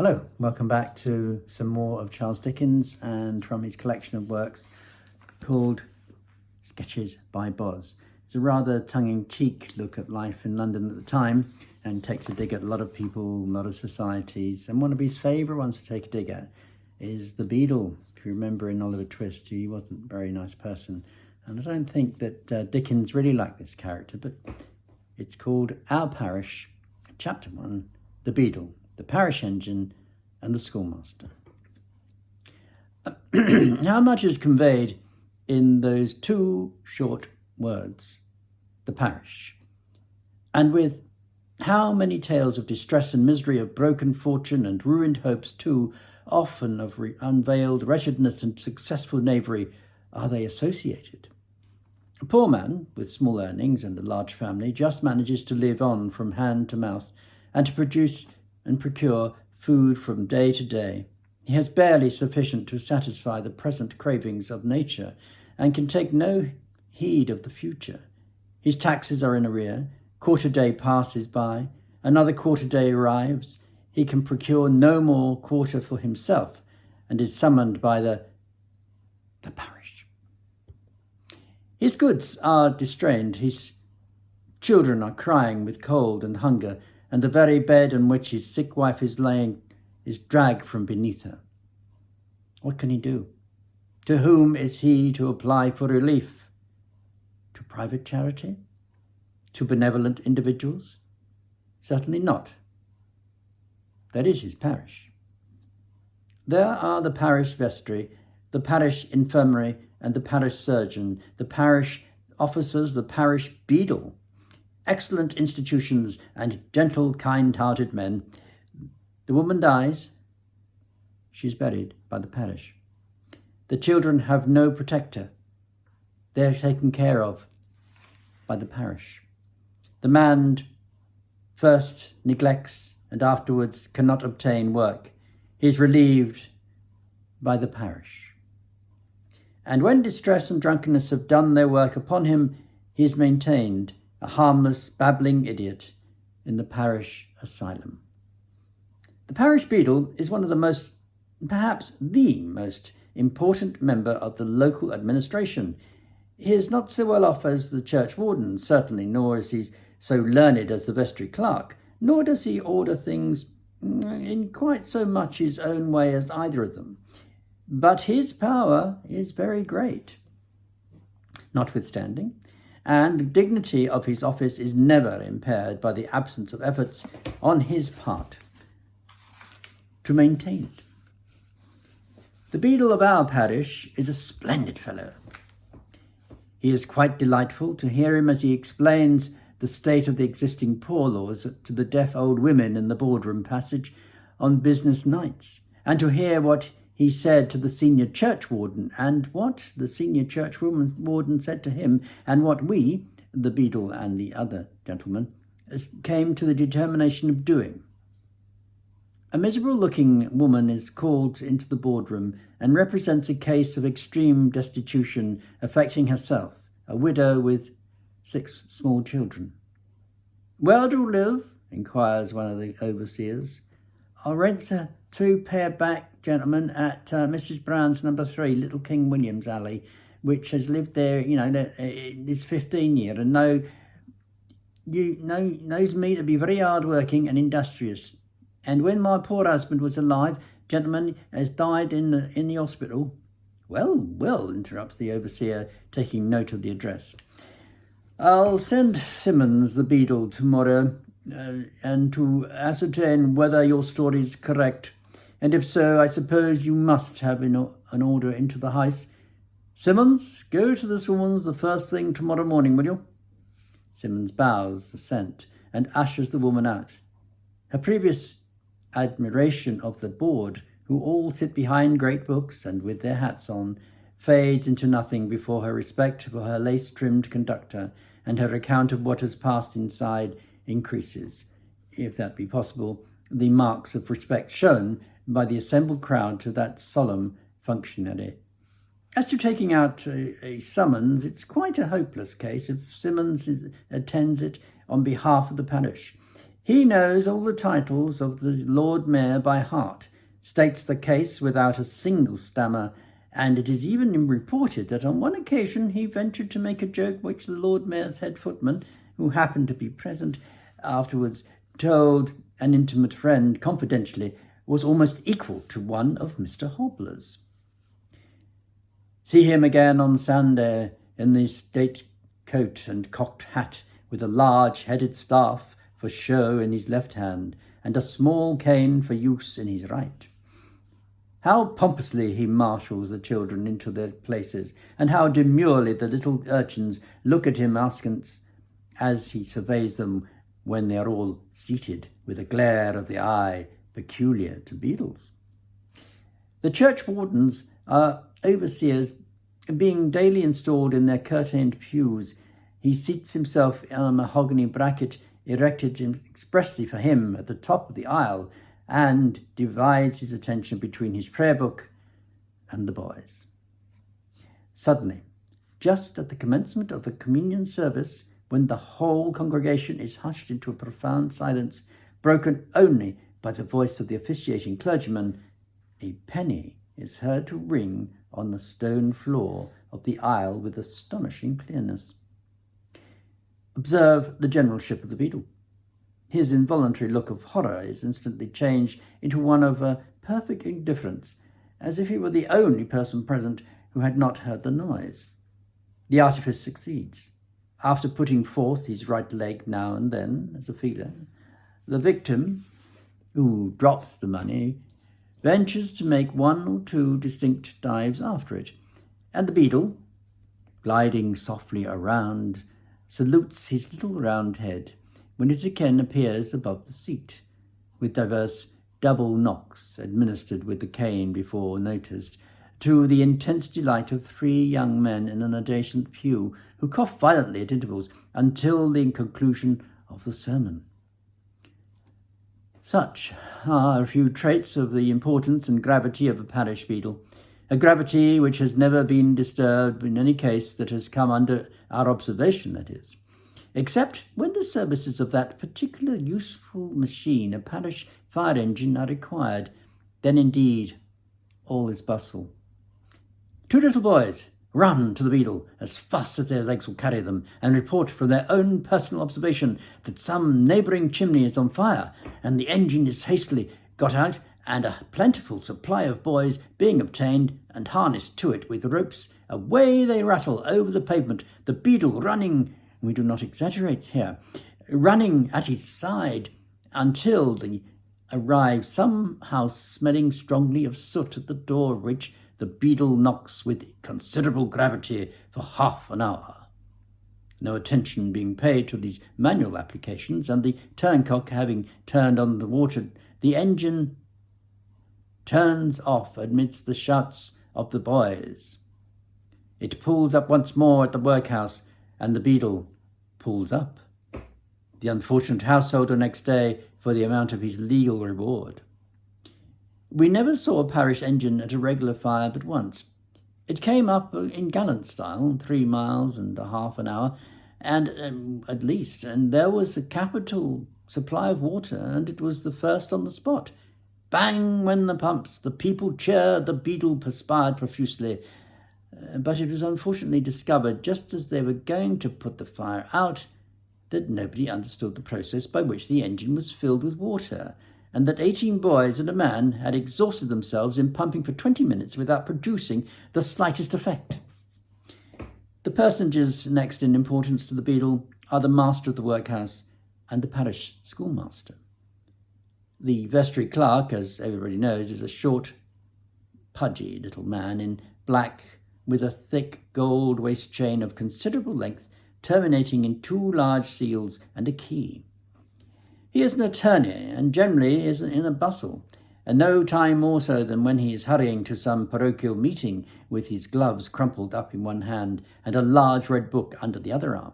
Hello, welcome back to some more of Charles Dickens and from his collection of works called Sketches by Boz. It's a rather tongue-in-cheek look at life in London at the time and takes a dig at a lot of people, a lot of societies. And one of his favourite ones to take a dig at is the Beadle. If you remember in Oliver Twist, he wasn't a very nice person. And I don't think that Dickens really liked this character, but it's called Our Parish, Chapter 1, The Beadle, the parish engine, and the schoolmaster. How much is conveyed in those two short words, the parish, and with how many tales of distress and misery, of broken fortune and ruined hopes too, often of unveiled wretchedness and successful knavery, are they associated? A poor man with small earnings and a large family just manages to live on from hand to mouth and to produce and procure food from day to day. He has barely sufficient to satisfy the present cravings of nature and can take no heed of the future. His taxes are in arrear, quarter day passes by, another quarter day arrives. He can procure no more quarter for himself and is summoned by the parish. His goods are distrained, his children are crying with cold and hunger, and the very bed on which his sick wife is lying is dragged from beneath her. What can he do? To whom is he to apply for relief? To private charity? To benevolent individuals? Certainly not. That is his parish. There are the parish vestry, the parish infirmary, and the parish surgeon, the parish officers, the parish beadle. Excellent institutions and gentle, kind-hearted men. The woman dies. She is buried by the parish. The children have no protector. They are taken care of by the parish. The man first neglects and afterwards cannot obtain work. He is relieved by the parish. And when distress and drunkenness have done their work upon him, he is maintained, a harmless, babbling idiot, in the parish asylum. The parish beadle is one of the most, perhaps the most important member of the local administration. He is not so well off as the church warden, certainly, nor is he so learned as the vestry clerk, nor does he order things in quite so much his own way as either of them. But his power is very great, notwithstanding, and the dignity of his office is never impaired by the absence of efforts on his part to maintain it. The beadle of our parish is a splendid fellow. He is quite delightful to hear him as he explains the state of the existing poor laws to the deaf old women in the boardroom passage on business nights, and to hear what he said to the senior churchwarden, and what the senior churchwarden said to him, and what we, the beadle and the other gentleman, came to the determination of doing. A miserable-looking woman is called into the boardroom and represents a case of extreme destitution affecting herself, a widow with 6 small children. "Where do you live?" inquires one of the overseers. "I rent a 2-pair back, gentlemen, at Mrs. Brown's number 3, Little King William's Alley, which has lived there, this 15 year, and knows me to be very hard-working and industrious. And when my poor husband was alive, gentlemen, has died in the hospital." Well, interrupts the overseer, taking note of the address. "I'll send Simmons, the beadle, tomorrow, and to ascertain whether your story is correct. And if so, I suppose you must have an order into the house. Simmons, go to this woman's the first thing tomorrow morning, will you?" Simmons bows assent and ushers the woman out. Her previous admiration of the board, who all sit behind great books and with their hats on, fades into nothing before her respect for her lace-trimmed conductor, and her account of what has passed inside increases, if that be possible, the marks of respect shown by the assembled crowd to that solemn functionary. As to taking out a summons, it's quite a hopeless case if Simmons attends it on behalf of the parish. He knows all the titles of the Lord Mayor by heart, states the case without a single stammer, and it is even reported that on one occasion he ventured to make a joke which the Lord Mayor's head footman, who happened to be present, afterwards told an intimate friend confidentially was almost equal to one of Mr. Hobbler's. See him again on Sunday in the state coat and cocked hat, with a large-headed staff for show in his left hand, and a small cane for use in his right. How pompously he marshals the children into their places, and how demurely the little urchins look at him askance as he surveys them when they are all seated, with a glare of the eye peculiar to beadles. The churchwardens are overseers, being daily installed in their curtained pews. He seats himself on a mahogany bracket erected expressly for him at the top of the aisle, and divides his attention between his prayer book and the boys. Suddenly, just at the commencement of the communion service, when the whole congregation is hushed into a profound silence, broken only by the voice of the officiating clergyman, a penny is heard to ring on the stone floor of the aisle with astonishing clearness. Observe the generalship of the Beadle. His involuntary look of horror is instantly changed into one of perfect indifference, as if he were the only person present who had not heard the noise. The artifice succeeds. After putting forth his right leg now and then as a feeler, the victim, who drops the money, ventures to make one or two distinct dives after it, and the Beadle, gliding softly around, salutes his little round head when it again appears above the seat, with divers double knocks administered with the cane before noticed, to the intense delight of 3 young men in an adjacent pew, who cough violently at intervals until the conclusion of the sermon. Such are a few traits of the importance and gravity of a parish beadle, a gravity which has never been disturbed in any case that has come under our observation, that is, except when the services of that particular useful machine, a parish fire engine, are required. Then indeed all is bustle. 2 little boys run to the Beadle as fast as their legs will carry them, and report from their own personal observation that some neighbouring chimney is on fire, and the engine is hastily got out, and a plentiful supply of boys being obtained and harnessed to it with ropes, away they rattle over the pavement, the Beadle running, we do not exaggerate here, running at his side until they arrive somehow smelling strongly of soot at the door, which the Beadle knocks with considerable gravity for half an hour. No attention being paid to these manual applications, and the turncock having turned on the water, the engine turns off amidst the shouts of the boys. It pulls up once more at the workhouse, and the Beadle pulls up the unfortunate householder next day for the amount of his legal reward. We never saw a parish engine at a regular fire but once. It came up in gallant style, 3 miles and a half an hour, and at least, and there was a capital supply of water, and it was the first on the spot. Bang went the pumps, the people cheered, the Beadle perspired profusely, but it was unfortunately discovered, just as they were going to put the fire out, that nobody understood the process by which the engine was filled with water, and that 18 boys and a man had exhausted themselves in pumping for 20 minutes without producing the slightest effect. The personages next in importance to the Beadle are the master of the workhouse and the parish schoolmaster. The vestry clerk, as everybody knows, is a short, pudgy little man in black, with a thick gold waist chain of considerable length, terminating in 2 large seals and a key. He is an attorney, and generally is in a bustle, and no time more so than when he is hurrying to some parochial meeting with his gloves crumpled up in one hand and a large red book under the other arm.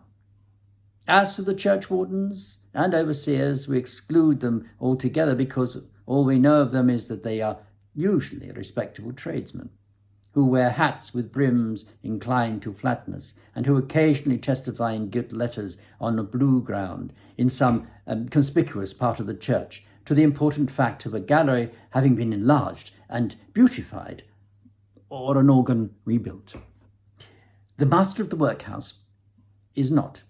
As to the churchwardens and overseers, we exclude them altogether, because all we know of them is that they are usually respectable tradesmen, who wear hats with brims inclined to flatness, and who occasionally testify in gilt letters on a blue ground in some conspicuous part of the church to the important fact of a gallery having been enlarged and beautified, or an organ rebuilt. The master of the workhouse is not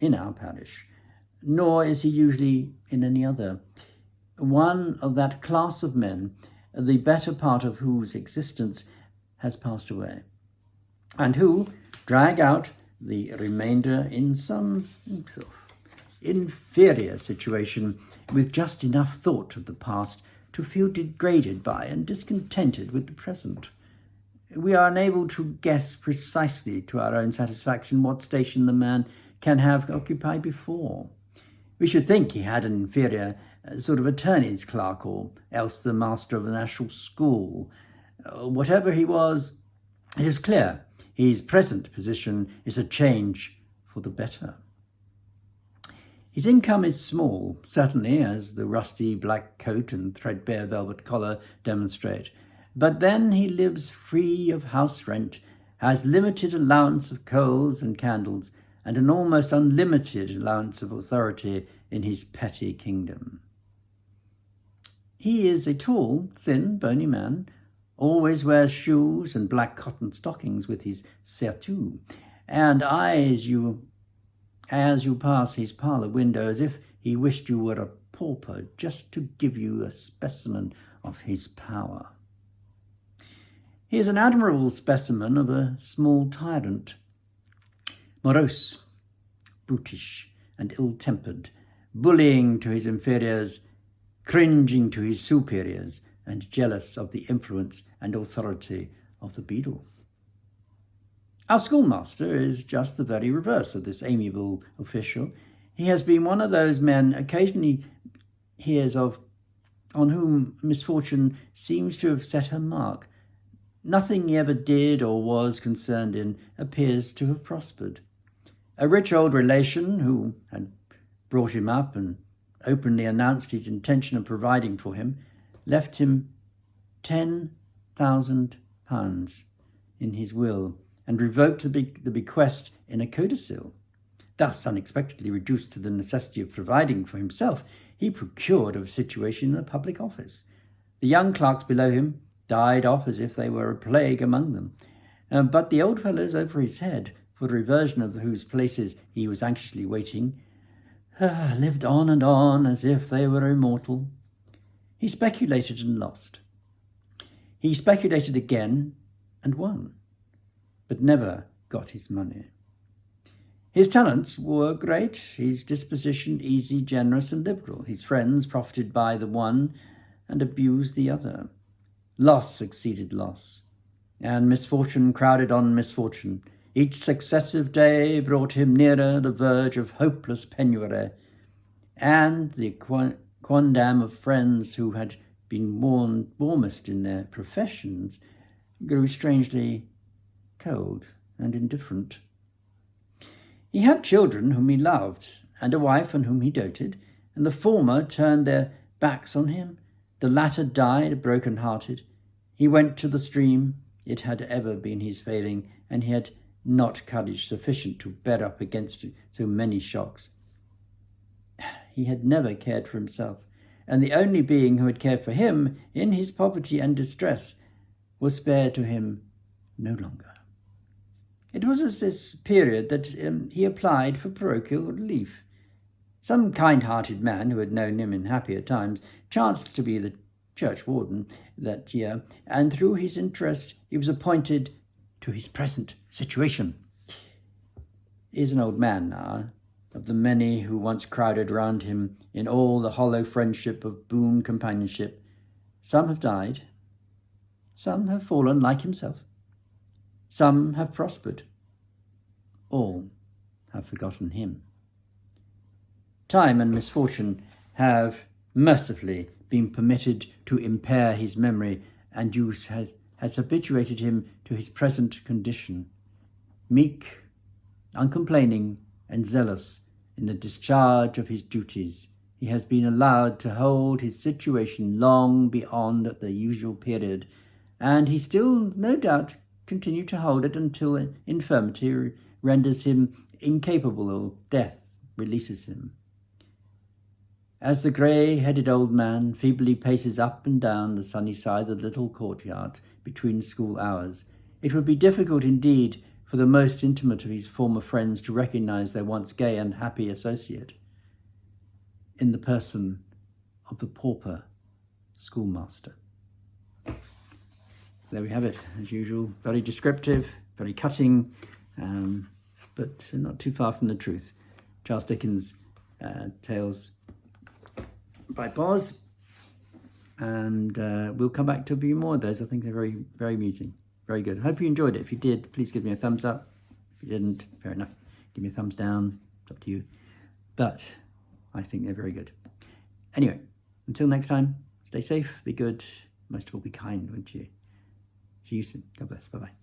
in our parish, nor is he usually in any other. One of that class of men, the better part of whose existence has passed away, and who drag out the remainder in some sort of inferior situation with just enough thought of the past to feel degraded by and discontented with the present. We are unable to guess precisely to our own satisfaction what station the man can have occupied before. We should think he had an inferior sort of attorney's clerk, or else the master of a national school. Whatever he was, it is clear his present position is a change for the better. His income is small, certainly, as the rusty black coat and threadbare velvet collar demonstrate, but then he lives free of house rent, has limited allowance of coals and candles, and an almost unlimited allowance of authority in his petty kingdom. He is a tall, thin, bony man, always wears shoes and black cotton stockings with his surtout, and eyes you as you pass his parlour window as if he wished you were a pauper, just to give you a specimen of his power. He is an admirable specimen of a small tyrant, morose, brutish, and ill-tempered, bullying to his inferiors, cringing to his superiors, and jealous of the influence and authority of the Beadle. Our schoolmaster is just the very reverse of this amiable official. He has been one of those men occasionally hears of on whom misfortune seems to have set her mark. Nothing he ever did or was concerned in appears to have prospered. A rich old relation who had brought him up and openly announced his intention of providing for him left him £10,000 in his will and revoked the bequest in a codicil. Thus unexpectedly reduced to the necessity of providing for himself, he procured a situation in the public office. The young clerks below him died off as if they were a plague among them, but the old fellows over his head, for the reversion of whose places he was anxiously waiting, lived on and on as if they were immortal. He speculated and lost. He speculated again and won, but never got his money. His talents were great, his disposition easy, generous, and liberal. His friends profited by the one and abused the other. Loss succeeded loss, and misfortune crowded on misfortune. Each successive day brought him nearer the verge of hopeless penury, and the quondam of friends who had been warmest in their professions grew strangely cold and indifferent. He had children whom he loved, and a wife on whom he doted, and the former turned their backs on him. The latter died broken-hearted. He went to the stream. It had ever been his failing, and he had not courage sufficient to bear up against so many shocks. He had never cared for himself, and the only being who had cared for him in his poverty and distress was spared to him no longer. It was at this period that he applied for parochial relief. Some kind-hearted man who had known him in happier times chanced to be the churchwarden that year, and through his interest he was appointed to his present situation. He is an old man now. Of the many who once crowded round him in all the hollow friendship of boon companionship, some have died, some have fallen like himself, some have prospered, all have forgotten him. Time and misfortune have mercifully been permitted to impair his memory, and use has habituated him to his present condition. Meek, uncomplaining, and zealous in the discharge of his duties, he has been allowed to hold his situation long beyond the usual period, and he still, no doubt, continue to hold it until infirmity renders him incapable or death releases him. As the grey-headed old man feebly paces up and down the sunny side of the little courtyard between school hours, it would be difficult indeed for the most intimate of his former friends to recognise their once gay and happy associate in the person of the pauper schoolmaster. There we have it, as usual. Very descriptive, very cutting, but not too far from the truth. Charles Dickens' Tales by Boz, and we'll come back to a few more of those. I think they're very, very amusing. Very good. Hope you enjoyed it. If you did, please give me a thumbs up. If you didn't, fair enough. Give me a thumbs down. It's up to you. But I think they're very good. Anyway, until next time, stay safe, be good, most of all be kind, won't you? See you soon. God bless. Bye-bye.